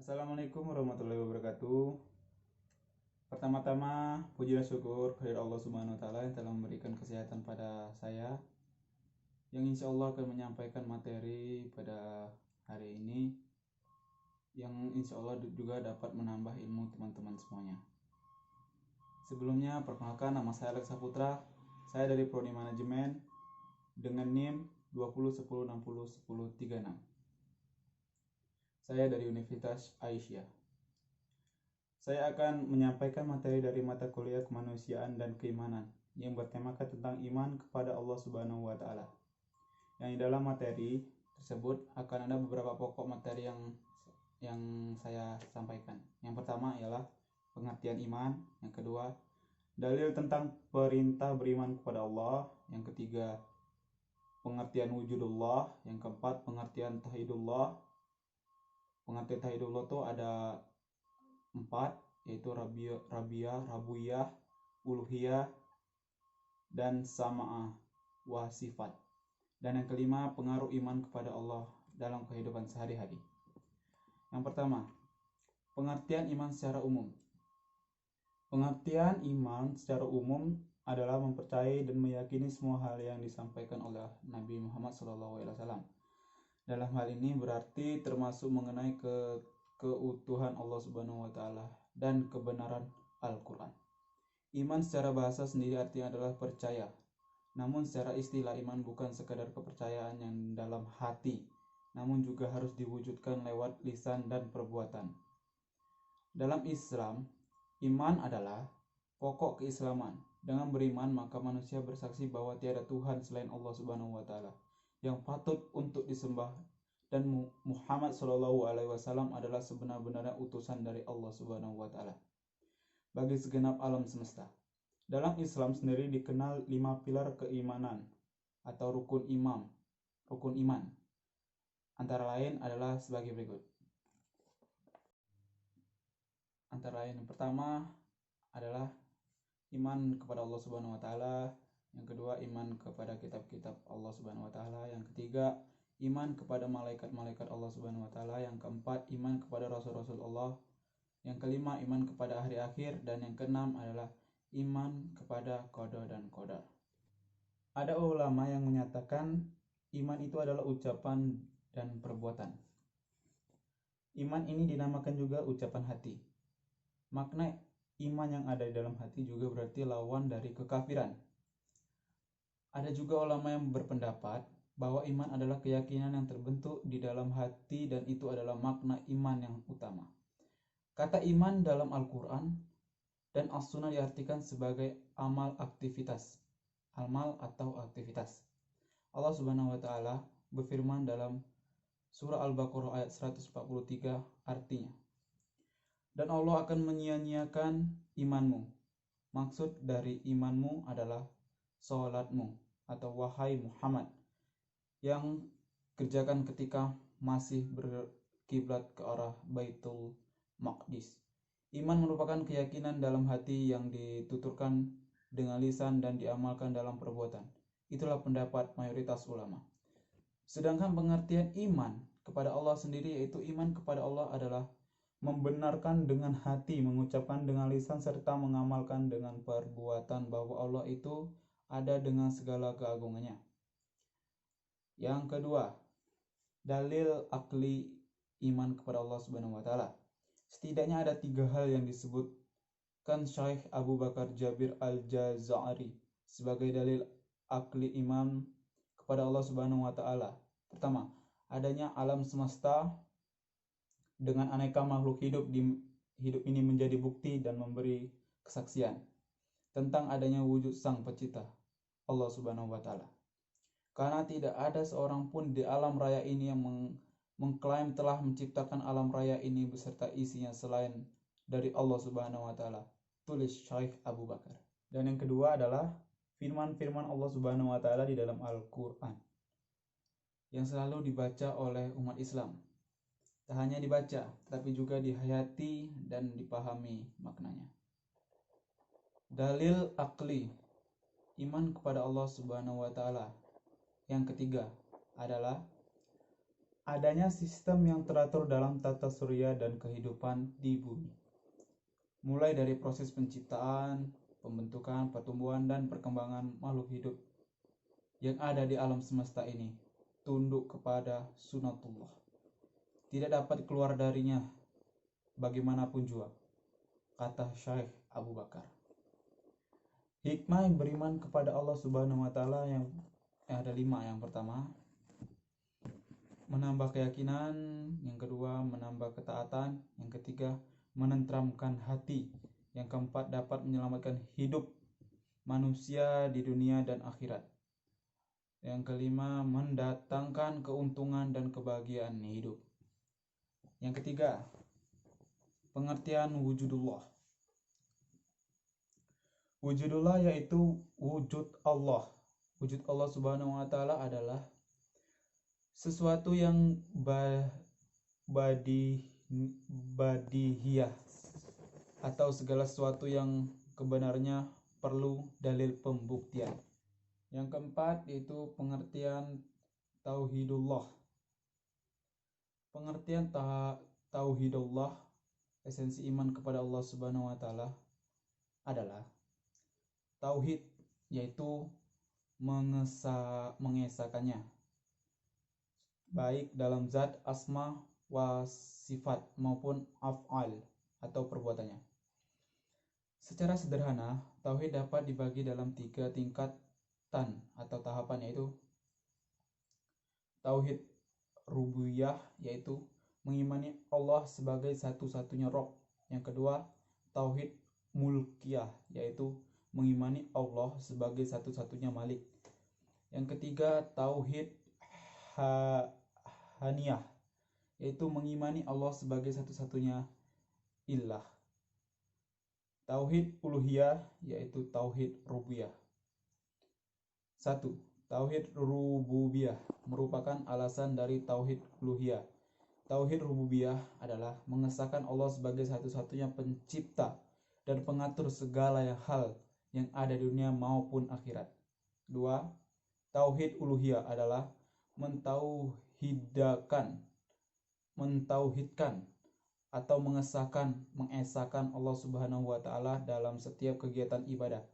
Assalamualaikum warahmatullahi wabarakatuh. Pertama-tama, puji dan syukur kehadirat Allah Subhanahu wa taala yang telah memberikan kesehatan pada saya, yang insya Allah akan menyampaikan materi pada hari ini yang insya Allah juga dapat menambah ilmu teman-teman semuanya. Sebelumnya, perkenalkan, nama saya Alex Saputra. Saya dari Prodi Manajemen dengan NIM 2010601036. Saya dari Universitas Aisyah. Saya akan menyampaikan materi dari mata kuliah kemanusiaan dan keimanan yang bertemakan tentang iman kepada Allah Subhanahu wa taala. Yang di dalam materi tersebut akan ada beberapa pokok materi yang saya sampaikan. Yang pertama ialah pengertian iman, yang kedua dalil tentang perintah beriman kepada Allah, yang ketiga pengertian wujudullah, yang keempat pengertian tauhidullah. Pengertian tauhidullah itu ada 4, yaitu rabiyah, uluhiyah, dan sama'ah wa sifat. Dan yang kelima, pengaruh iman kepada Allah dalam kehidupan sehari-hari. Yang pertama, pengertian iman secara umum. Pengertian iman secara umum adalah mempercayai dan meyakini semua hal yang disampaikan oleh Nabi Muhammad SAW. Dalam hal ini berarti termasuk mengenai keutuhan Allah Subhanahu wa taala dan kebenaran Al-Qur'an. Iman secara bahasa sendiri artinya adalah percaya. Namun secara istilah iman bukan sekadar kepercayaan yang dalam hati, namun juga harus diwujudkan lewat lisan dan perbuatan. Dalam Islam, iman adalah pokok keislaman. Dengan beriman maka manusia bersaksi bahwa tiada Tuhan selain Allah Subhanahu wa taala yang patut untuk disembah, dan Muhammad SAW adalah sebenar-benarnya utusan dari Allah Subhanahu wa taala bagi segenap alam semesta. Dalam Islam sendiri dikenal 5 pilar keimanan atau rukun iman. Antara lain adalah sebagai berikut. Antara lain yang pertama adalah iman kepada Allah Subhanahu wa taala, yang kedua iman kepada kitab-kitab Allah Subhanahu wa taala, yang ketiga iman kepada malaikat-malaikat Allah Subhanahu wa taala, yang keempat iman kepada rasul-rasul Allah, yang kelima iman kepada hari akhir, dan yang keenam adalah iman kepada qada dan qadar. Ada ulama yang menyatakan iman itu adalah ucapan dan perbuatan. Iman ini dinamakan juga ucapan hati. Makna iman yang ada di dalam hati juga berarti lawan dari kekafiran. Ada juga ulama yang berpendapat bahwa iman adalah keyakinan yang terbentuk di dalam hati dan itu adalah makna iman yang utama. Kata iman dalam Al-Quran dan As-Sunnah diartikan sebagai amal atau aktivitas. Allah Subhanahu wa taala berfirman dalam surah Al-Baqarah ayat 143 artinya, dan Allah akan menyia-nyiakan imanmu. Maksud dari imanmu adalah sholatmu atau wahai Muhammad yang kerjakan ketika masih berkiblat ke arah Baitul Maqdis. Iman merupakan keyakinan dalam hati yang dituturkan dengan lisan dan diamalkan dalam perbuatan. Itulah pendapat mayoritas ulama. Sedangkan pengertian iman kepada Allah sendiri yaitu iman kepada Allah adalah membenarkan dengan hati, mengucapkan dengan lisan, serta mengamalkan dengan perbuatan bahwa Allah itu ada dengan segala keagungannya. Yang kedua, dalil akli iman kepada Allah Subhanahu wa taala. Setidaknya ada 3 hal yang disebutkan Syekh Abu Bakar Jabir Al-Jazari sebagai dalil akli iman kepada Allah Subhanahu wa taala. Pertama, adanya alam semesta dengan aneka makhluk hidup ini menjadi bukti dan memberi kesaksian tentang adanya wujud Sang Pencipta Allah Subhanahu wa taala. Karena tidak ada seorang pun di alam raya ini yang mengklaim telah menciptakan alam raya ini beserta isinya selain dari Allah Subhanahu wa taala, tulis Syekh Abu Bakar. Dan yang kedua adalah firman-firman Allah Subhanahu wa taala di dalam Al-Qur'an yang selalu dibaca oleh umat Islam. Tak hanya dibaca, tapi juga dihayati dan dipahami maknanya. Dalil akli iman kepada Allah Subhanahu wa taala. Yang ketiga adalah adanya sistem yang teratur dalam tata surya dan kehidupan di bumi. Mulai dari proses penciptaan, pembentukan, pertumbuhan, dan perkembangan makhluk hidup yang ada di alam semesta ini, tunduk kepada sunatullah. Tidak dapat keluar darinya bagaimanapun jua, kata Syekh Abu Bakar. Hikmah yang beriman kepada Allah Subhanahu wa Ta'ala yang ada 5. Yang pertama, menambah keyakinan. Yang kedua, menambah ketaatan. Yang ketiga, menenteramkan hati. Yang keempat, dapat menyelamatkan hidup manusia di dunia dan akhirat. Yang kelima, mendatangkan keuntungan dan kebahagiaan hidup. Yang ketiga, pengertian wujudullah. Wujudullah yaitu wujud Allah. Wujud Allah Subhanahu wa Ta'ala adalah sesuatu yang badihiyah, atau segala sesuatu yang kebenarnya perlu dalil pembuktian. Yang keempat yaitu pengertian tauhidullah. Pengertian tauhidullah, esensi iman kepada Allah Subhanahu wa Ta'ala adalah tauhid, yaitu mengesahkannya baik dalam zat, asma wa sifat maupun af'al atau perbuatannya. Secara sederhana, tauhid dapat dibagi dalam 3 tingkatan atau tahapan, yaitu tauhid rububiyah, yaitu mengimani Allah sebagai satu-satunya Rabb. Yang kedua, tauhid mulkiyah, yaitu mengimani Allah sebagai satu-satunya Malik. Yang ketiga, tauhid haniyah, yaitu mengimani Allah sebagai satu-satunya ilah. Tauhid uluhiyah, yaitu tauhid rububiyah. 1. Tauhid rububiyah merupakan alasan dari tauhid uluhiyah. Tauhid rububiyah adalah mengesahkan Allah sebagai satu-satunya pencipta dan pengatur segala hal yang ada di dunia maupun akhirat. 2. Tauhid uluhiyah adalah mentauhidkan atau mengesahkan Allah Subhanahu wa Ta'ala dalam setiap kegiatan ibadah.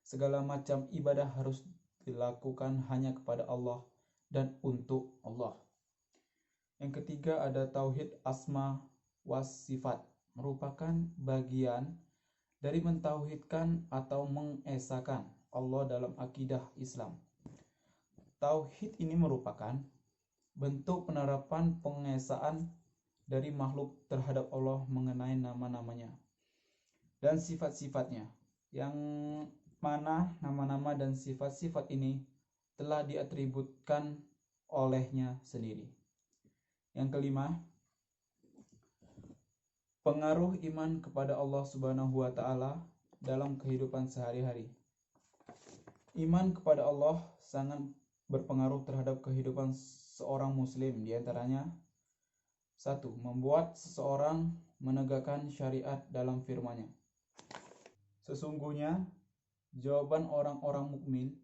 Segala macam ibadah harus dilakukan hanya kepada Allah dan untuk Allah. Yang ketiga ada tauhid asma wa sifat, merupakan bagian dari mentauhidkan atau mengesahkan Allah dalam akidah Islam. Tauhid ini merupakan bentuk penerapan pengesahan dari makhluk terhadap Allah mengenai nama-namanya dan sifat-sifatnya, yang mana nama-nama dan sifat-sifat ini telah diatributkan olehnya sendiri. Yang kelima, pengaruh iman kepada Allah Subhanahu wa Ta'ala dalam kehidupan sehari-hari. Iman kepada Allah sangat berpengaruh terhadap kehidupan seorang muslim, diantaranya 1. Membuat seseorang menegakkan syariat dalam firman-Nya. Sesungguhnya jawaban orang-orang mukmin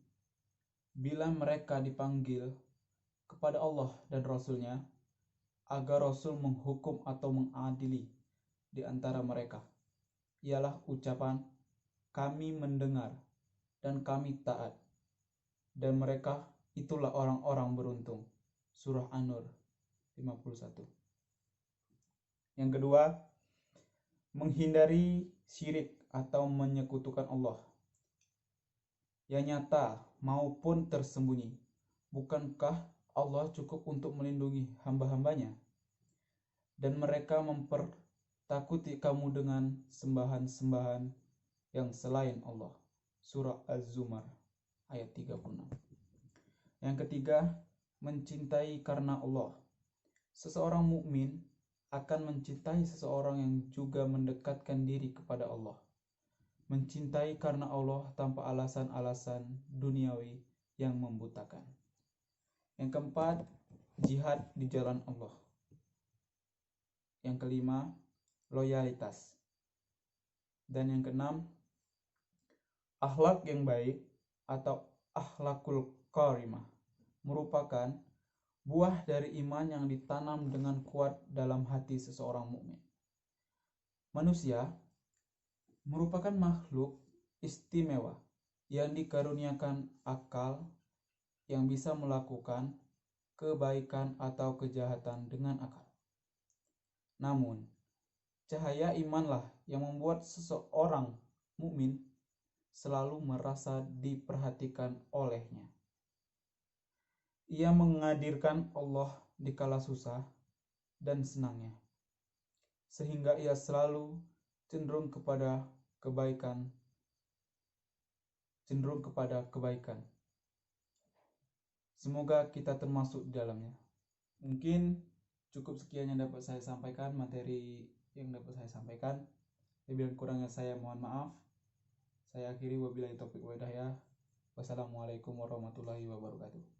bila mereka dipanggil kepada Allah dan Rasul-Nya agar Rasul menghukum atau mengadili di antara mereka ialah ucapan kami mendengar dan kami taat, dan mereka itulah orang-orang beruntung. Surah An-Nur 51. Yang kedua, menghindari syirik atau menyekutukan Allah yang nyata maupun tersembunyi. Bukankah Allah cukup untuk melindungi hamba-hambanya dan mereka mempertakuti kamu dengan sembahan-sembahan yang selain Allah? Surah Az-Zumar ayat 36. Yang ketiga, mencintai karena Allah. Seseorang mukmin akan mencintai seseorang yang juga mendekatkan diri kepada Allah. Mencintai karena Allah tanpa alasan-alasan duniawi yang membutakan. Yang keempat, jihad di jalan Allah. Yang kelima, loyalitas. Dan yang keenam, akhlak yang baik atau akhlakul karimah merupakan buah dari iman yang ditanam dengan kuat dalam hati seseorang mukmin. Manusia merupakan makhluk istimewa yang dikaruniakan akal yang bisa melakukan kebaikan atau kejahatan dengan akal. Namun, cahaya imanlah yang membuat seseorang mukmin selalu merasa diperhatikan olehnya. Ia menghadirkan Allah di kala susah dan senangnya, sehingga ia selalu cenderung kepada kebaikan. Semoga kita termasuk di dalamnya. Mungkin cukup sekian yang dapat saya sampaikan, materi yang dapat saya sampaikan. Lebih dan kurangnya saya mohon maaf. Saya akhiri, wabillahi taufiq wal hidayah. Wassalamualaikum warahmatullahi wabarakatuh.